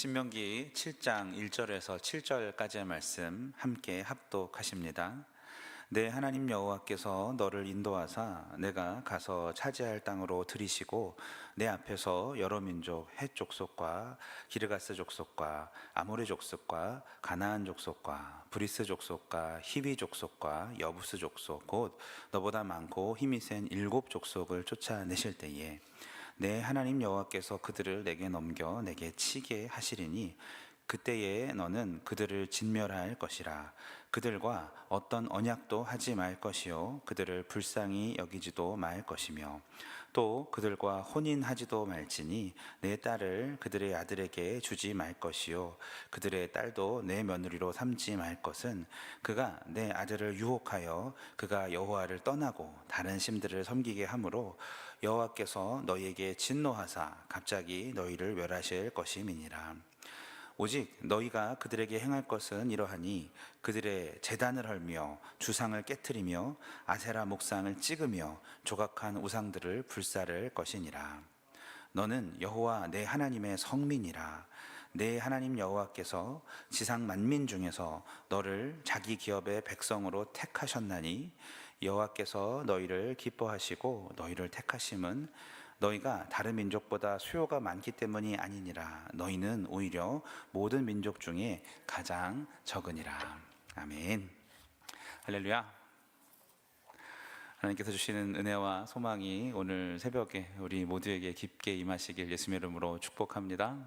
신명기 7장 1절에서 7절까지의 말씀 함께 합독하십니다. 내 하나님 여호와께서 너를 인도하사 내가 가서 차지할 땅으로 들이시고 내 앞에서 여러 민족 헷 족속과 기르가스 족속과 아모리 족속과 가나안 족속과 브리스 족속과 히비 족속과 여부스 족속 곧 너보다 많고 힘이 센 7 족속을 쫓아내실 때에 내 하나님 여호와께서 그들을 내게 넘겨 내게 치게 하시리니 그때에 너는 그들을 진멸할 것이라. 그들과 어떤 언약도 하지 말 것이요 그들을 불쌍히 여기지도 말 것이며 또 그들과 혼인하지도 말지니 내 딸을 그들의 아들에게 주지 말 것이요 그들의 딸도 내 며느리로 삼지 말 것은 그가 내 아들을 유혹하여 그가 여호와를 떠나고 다른 신들을 섬기게 하므로 여호와께서 너희에게 진노하사 갑자기 너희를 멸하실 것임이니라. 오직 너희가 그들에게 행할 것은 이러하니 그들의 제단을 헐며 주상을 깨트리며 아세라 목상을 찍으며 조각한 우상들을 불사를 것이니라. 너는 여호와 내 하나님의 성민이라. 내 하나님 여호와께서 지상 만민 중에서 너를 자기 기업의 백성으로 택하셨나니 여호와께서 너희를 기뻐하시고 너희를 택하심은 너희가 다른 민족보다 수요가 많기 때문이 아니니라. 너희는 오히려 모든 민족 중에 가장 적으니라. 아멘. 할렐루야. 하나님께서 주시는 은혜와 소망이 오늘 새벽에 우리 모두에게 깊게 임하시길 예수님의 이름으로 축복합니다.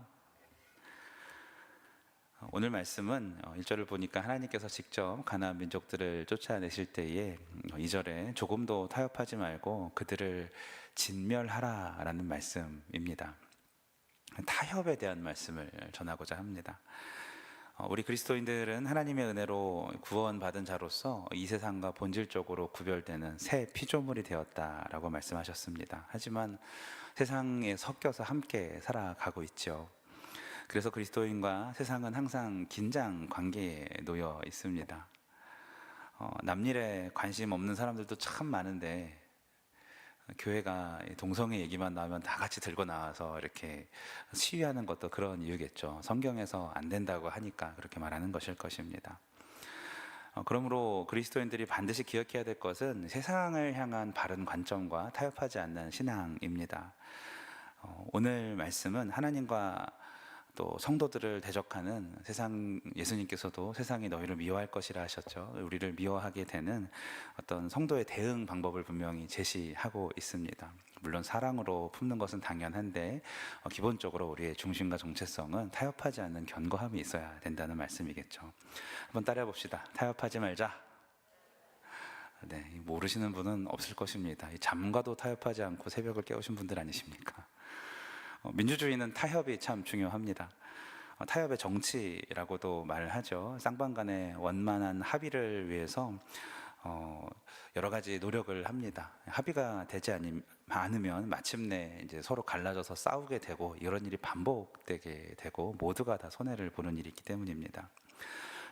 오늘 말씀은 1절을 보니까 하나님께서 직접 가나안 민족들을 쫓아내실 때에 2절에 조금도 타협하지 말고 그들을 진멸하라 라는 말씀입니다. 타협에 대한 말씀을 전하고자 합니다. 우리 그리스도인들은 하나님의 은혜로 구원받은 자로서 이 세상과 본질적으로 구별되는 새 피조물이 되었다라고 말씀하셨습니다. 하지만 세상에 섞여서 함께 살아가고 있죠. 그래서 그리스도인과 세상은 항상 긴장 관계에 놓여 있습니다. 남일에 관심 없는 사람들도 참 많은데 교회가 동성애 얘기만 나오면 다 같이 들고 나와서 이렇게 시위하는 것도 그런 이유겠죠. 성경에서 안 된다고 하니까 그렇게 말하는 것일 것입니다. 그러므로 그리스도인들이 반드시 기억해야 될 것은 세상을 향한 바른 관점과 타협하지 않는 신앙입니다. 오늘 말씀은 하나님과 또 성도들을 대적하는 세상, 예수님께서도 세상이 너희를 미워할 것이라 하셨죠. 우리를 미워하게 되는 어떤 성도의 대응 방법을 분명히 제시하고 있습니다. 물론 사랑으로 품는 것은 당연한데 기본적으로 우리의 중심과 정체성은 타협하지 않는 견고함이 있어야 된다는 말씀이겠죠. 한번 따라해 봅시다. 타협하지 말자. 네, 모르시는 분은 없을 것입니다. 잠과도 타협하지 않고 새벽을 깨우신 분들 아니십니까? 민주주의는 타협이 참 중요합니다. 타협의 정치라고도 말하죠. 쌍방 간의 원만한 합의를 위해서 여러 가지 노력을 합니다. 합의가 되지 않으면 마침내 이제 서로 갈라져서 싸우게 되고 이런 일이 반복되게 되고 모두가 다 손해를 보는 일이 있기 때문입니다.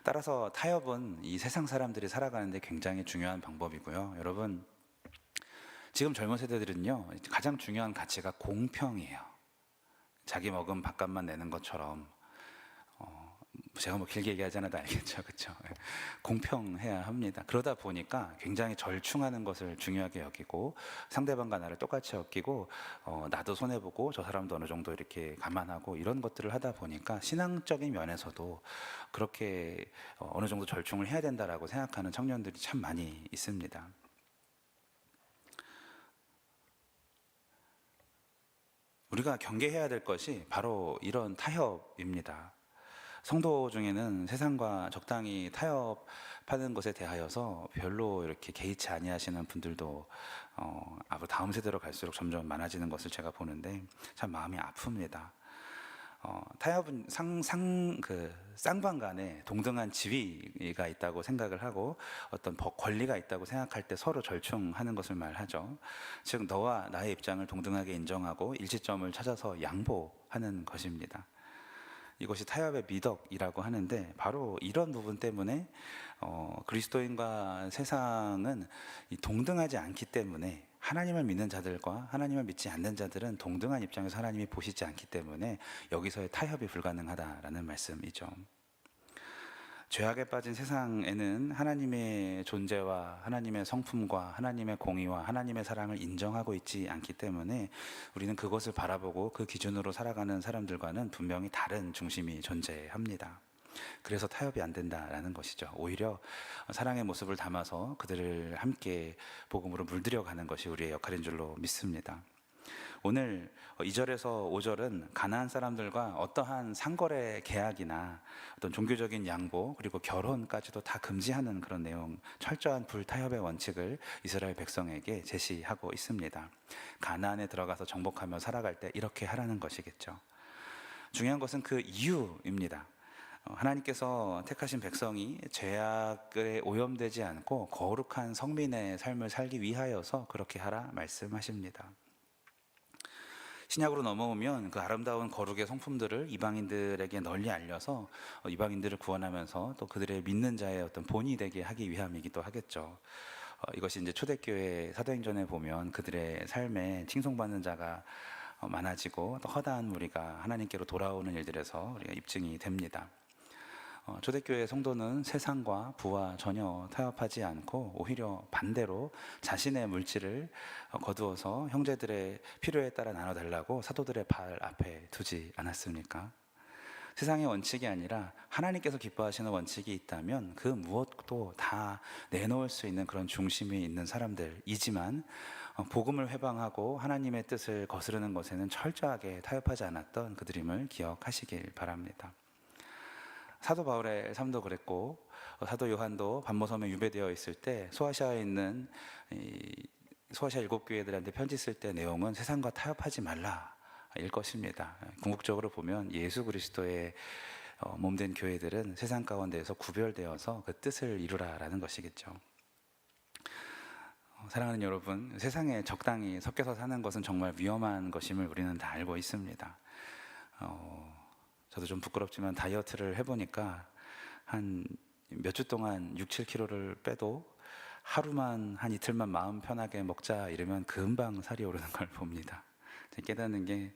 따라서 타협은 이 세상 사람들이 살아가는데 굉장히 중요한 방법이고요. 여러분, 지금 젊은 세대들은요, 가장 중요한 가치가 공평이에요. 자기 먹은 밥값만 내는 것처럼 제가 뭐 길게 얘기하지 않아도 알겠죠, 그렇죠? 공평해야 합니다. 그러다 보니까 굉장히 절충하는 것을 중요하게 여기고 상대방과 나를 똑같이 여기고 나도 손해보고 저 사람도 어느 정도 이렇게 감안하고 이런 것들을 하다 보니까 신앙적인 면에서도 그렇게 어느 정도 절충을 해야 된다라고 생각하는 청년들이 참 많이 있습니다. 우리가 경계해야 될 것이 바로 이런 타협입니다. 성도 중에는 세상과 적당히 타협하는 것에 대하여서 별로 이렇게 개의치 아니하시는 분들도 앞으로 다음 세대로 갈수록 점점 많아지는 것을 제가 보는데 참 마음이 아픕니다. 타협은 쌍방 간에 동등한 지위가 있다고 생각을 하고 어떤 권리가 있다고 생각할 때 서로 절충하는 것을 말하죠. 즉 너와 나의 입장을 동등하게 인정하고 일치점을 찾아서 양보하는 것입니다. 이것이 타협의 미덕이라고 하는데 바로 이런 부분 때문에 그리스도인과 세상은 동등하지 않기 때문에 하나님을 믿는 자들과 하나님을 믿지 않는 자들은 동등한 입장에서 하나님이 보시지 않기 때문에 여기서의 타협이 불가능하다라는 말씀이죠. 죄악에 빠진 세상에는 하나님의 존재와 하나님의 성품과 하나님의 공의와 하나님의 사랑을 인정하고 있지 않기 때문에 우리는 그것을 바라보고 그 기준으로 살아가는 사람들과는 분명히 다른 중심이 존재합니다. 그래서 타협이 안 된다라는 것이죠. 오히려 사랑의 모습을 담아서 그들을 함께 복음으로 물들여가는 것이 우리의 역할인 줄로 믿습니다. 오늘 2절에서 5절은 가나안 사람들과 어떠한 상거래 계약이나 어떤 종교적인 양보 그리고 결혼까지도 다 금지하는 그런 내용, 철저한 불타협의 원칙을 이스라엘 백성에게 제시하고 있습니다. 가나안에 들어가서 정복하며 살아갈 때 이렇게 하라는 것이겠죠. 중요한 것은 그 이유입니다. 하나님께서 택하신 백성이 죄악에 오염되지 않고 거룩한 성민의 삶을 살기 위하여서 그렇게 하라 말씀하십니다. 신약으로 넘어오면 그 아름다운 거룩의 성품들을 이방인들에게 널리 알려서 이방인들을 구원하면서 또 그들의 믿는 자의 어떤 본이 되게 하기 위함이기도 하겠죠. 이것이 이제 초대교회 사도행전에 보면 그들의 삶에 칭송받는 자가 많아지고 또 허다한 무리가 하나님께로 돌아오는 일들에서 우리가 입증이 됩니다. 초대교회 성도는 세상과 부와 전혀 타협하지 않고 오히려 반대로 자신의 물질을 거두어서 형제들의 필요에 따라 나눠달라고 사도들의 발 앞에 두지 않았습니까? 세상의 원칙이 아니라 하나님께서 기뻐하시는 원칙이 있다면 그 무엇도 다 내놓을 수 있는 그런 중심이 있는 사람들이지만 복음을 회방하고 하나님의 뜻을 거스르는 것에는 철저하게 타협하지 않았던 그들임을 기억하시길 바랍니다. 사도 바울의 삶도 그랬고 사도 요한도 반모섬에 유배되어 있을 때 소아시아에 있는 소아시아 7교회들한테 편지 쓸 때 내용은 세상과 타협하지 말라 일 것입니다. 궁극적으로 보면 예수 그리스도의 몸된 교회들은 세상 가운데에서 구별되어서 그 뜻을 이루라라는 것이겠죠. 사랑하는 여러분, 세상에 적당히 섞여서 사는 것은 정말 위험한 것임을 우리는 다 알고 있습니다. 저도 좀 부끄럽지만 다이어트를 해보니까 한 몇 주 동안 6, 7kg를 빼도 하루만 한 이틀만 마음 편하게 먹자 이러면 금방 살이 오르는 걸 봅니다. 깨닫는 게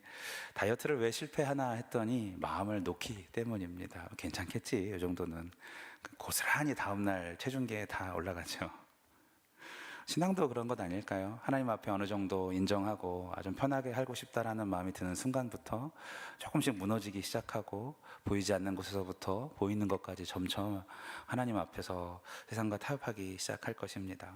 다이어트를 왜 실패하나 했더니 마음을 놓기 때문입니다. 괜찮겠지 이 정도는. 고스란히 다음날 체중계에 다 올라가죠. 신앙도 그런 것 아닐까요? 하나님 앞에 어느 정도 인정하고 좀 편하게 살고 싶다라는 마음이 드는 순간부터 조금씩 무너지기 시작하고 보이지 않는 곳에서부터 보이는 것까지 점점 하나님 앞에서 세상과 타협하기 시작할 것입니다.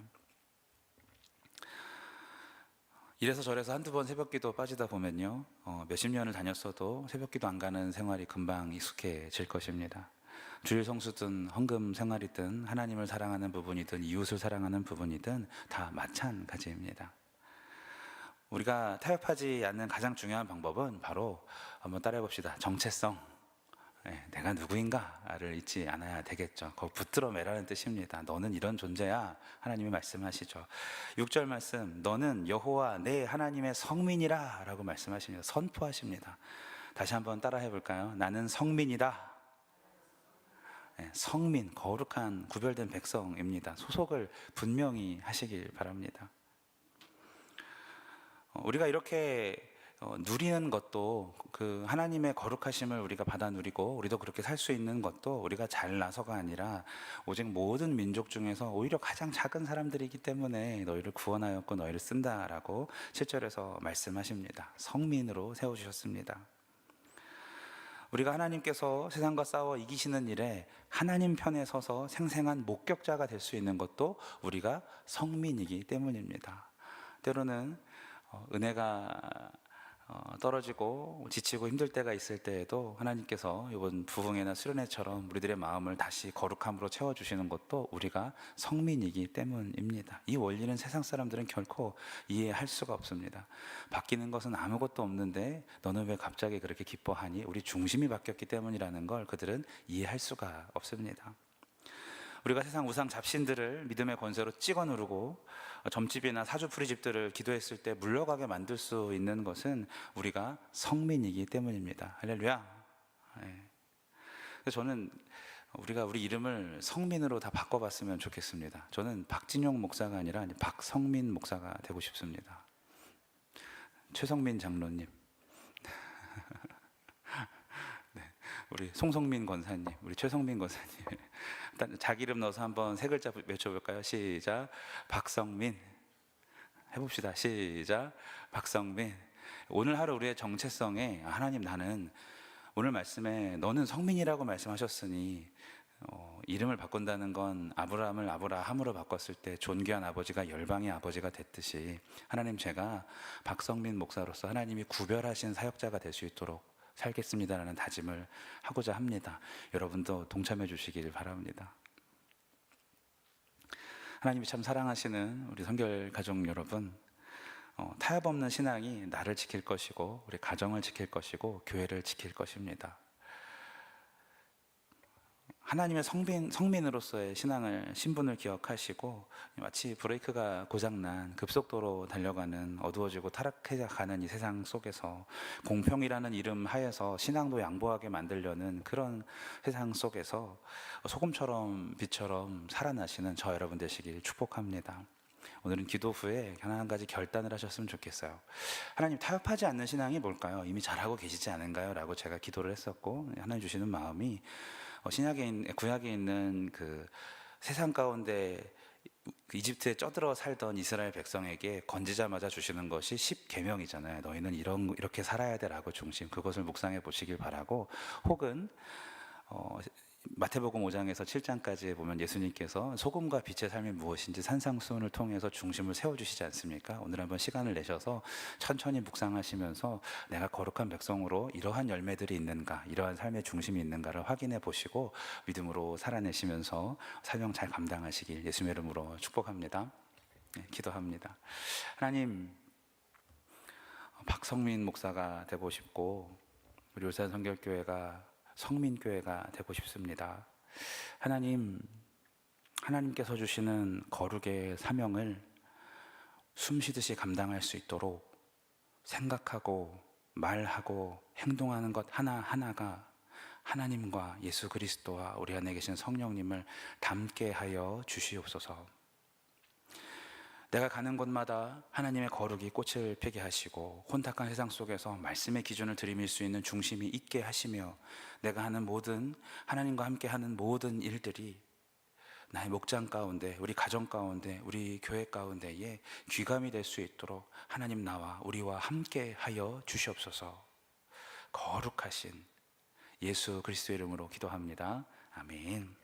이래서 저래서 한두 번 새벽기도 빠지다 보면요, 몇십 년을 다녔어도 새벽기도 안 가는 생활이 금방 익숙해질 것입니다. 주일 성수든 헌금 생활이든 하나님을 사랑하는 부분이든 이웃을 사랑하는 부분이든 다 마찬가지입니다. 우리가 타협하지 않는 가장 중요한 방법은 바로 한번 따라해 봅시다. 정체성. 내가 누구인가를 잊지 않아야 되겠죠. 그거 붙들어 매라는 뜻입니다. 너는 이런 존재야. 하나님이 말씀하시죠. 6절 말씀, 너는 여호와 내 하나님의 성민이라 라고 말씀하십니다. 선포하십니다. 다시 한번 따라해 볼까요? 나는 성민이다. 성민, 거룩한 구별된 백성입니다. 소속을 분명히 하시길 바랍니다. 우리가 이렇게 누리는 것도 그 하나님의 거룩하심을 우리가 받아 누리고 우리도 그렇게 살 수 있는 것도 우리가 잘나서가 아니라 오직 모든 민족 중에서 오히려 가장 작은 사람들이기 때문에 너희를 구원하였고 너희를 쓴다라고 7절에서 말씀하십니다. 성민으로 세워주셨습니다. 우리가 하나님께서 세상과 싸워 이기시는 일에 하나님 편에 서서 생생한 목격자가 될 수 있는 것도 우리가 성민이기 때문입니다. 때로는 은혜가 떨어지고 지치고 힘들 때가 있을 때에도 하나님께서 이번 부흥회나 수련회처럼 우리들의 마음을 다시 거룩함으로 채워주시는 것도 우리가 성민이기 때문입니다. 이 원리는 세상 사람들은 결코 이해할 수가 없습니다. 바뀌는 것은 아무것도 없는데 너는 왜 갑자기 그렇게 기뻐하니? 우리 중심이 바뀌었기 때문이라는 걸 그들은 이해할 수가 없습니다. 우리가 세상 우상 잡신들을 믿음의 권세로 찍어 누르고 점집이나 사주풀이집들을 기도했을 때 물러가게 만들 수 있는 것은 우리가 성민이기 때문입니다. 할렐루야. 그래서 저는 우리가 우리 이름을 성민으로 다 바꿔봤으면 좋겠습니다. 저는 박진용 목사가 아니라 박성민 목사가 되고 싶습니다. 최성민 장로님, 네, 우리 송성민 권사님, 우리 최성민 권사님. 일단 자기 이름 넣어서 한번 세 글자 외쳐볼까요? 시작. 박성민. 해봅시다. 시작. 박성민. 오늘 하루 우리의 정체성에 하나님, 나는 오늘 말씀에 너는 성민이라고 말씀하셨으니 이름을 바꾼다는 건 아브라함을 아브라함으로 바꿨을 때 존귀한 아버지가 열방의 아버지가 됐듯이, 하나님, 제가 박성민 목사로서 하나님이 구별하신 사역자가 될 수 있도록 살겠습니다라는 다짐을 하고자 합니다. 여러분도 동참해 주시길 바랍니다. 하나님이 참 사랑하시는 우리 성결 가족 여러분, 타협 없는 신앙이 나를 지킬 것이고 우리 가정을 지킬 것이고 교회를 지킬 것입니다. 하나님의 성민으로서의 신앙을, 신분을 기억하시고, 마치 브레이크가 고장난 급속도로 달려가는 어두워지고 타락해가는 이 세상 속에서 공평이라는 이름 하에서 신앙도 양보하게 만들려는 그런 세상 속에서 소금처럼 빛처럼 살아나시는 저 여러분 되시길 축복합니다. 오늘은 기도 후에 한 가지 결단을 하셨으면 좋겠어요. 하나님, 타협하지 않는 신앙이 뭘까요? 이미 잘하고 계시지 않은가요? 라고 제가 기도를 했었고, 하나님 주시는 마음이 구약에 있는 그 세상 가운데 이집트에 쪄들어 살던 이스라엘 백성에게 건지자마자 주시는 것이 10계명이잖아요. 너희는 이렇게 살아야 돼라고 중심, 그것을 묵상해 보시길 바라고, 혹은 마태복음 5장에서 7장까지 보면 예수님께서 소금과 빛의 삶이 무엇인지 산상수훈을 통해서 중심을 세워주시지 않습니까? 오늘 한번 시간을 내셔서 천천히 묵상하시면서 내가 거룩한 백성으로 이러한 열매들이 있는가, 이러한 삶의 중심이 있는가를 확인해 보시고 믿음으로 살아내시면서 사명 잘 감당하시길 예수님의 이름으로 축복합니다. 네, 기도합니다. 하나님, 박성민 목사가 되고 싶고 우리 울산 성결교회가 성민교회가 되고 싶습니다. 하나님, 하나님께서 주시는 거룩의 사명을 숨쉬듯이 감당할 수 있도록 생각하고 말하고 행동하는 것 하나하나가 하나님과 예수 그리스도와 우리 안에 계신 성령님을 닮게 하여 주시옵소서. 내가 가는 곳마다 하나님의 거룩이 꽃을 피게 하시고 혼탁한 세상 속에서 말씀의 기준을 들이밀 수 있는 중심이 있게 하시며, 내가 하는 모든, 하나님과 함께 하는 모든 일들이 나의 목장 가운데, 우리 가정 가운데, 우리 교회 가운데에 귀감이 될 수 있도록 하나님 나와 우리와 함께 하여 주시옵소서. 거룩하신 예수 그리스도의 이름으로 기도합니다. 아멘.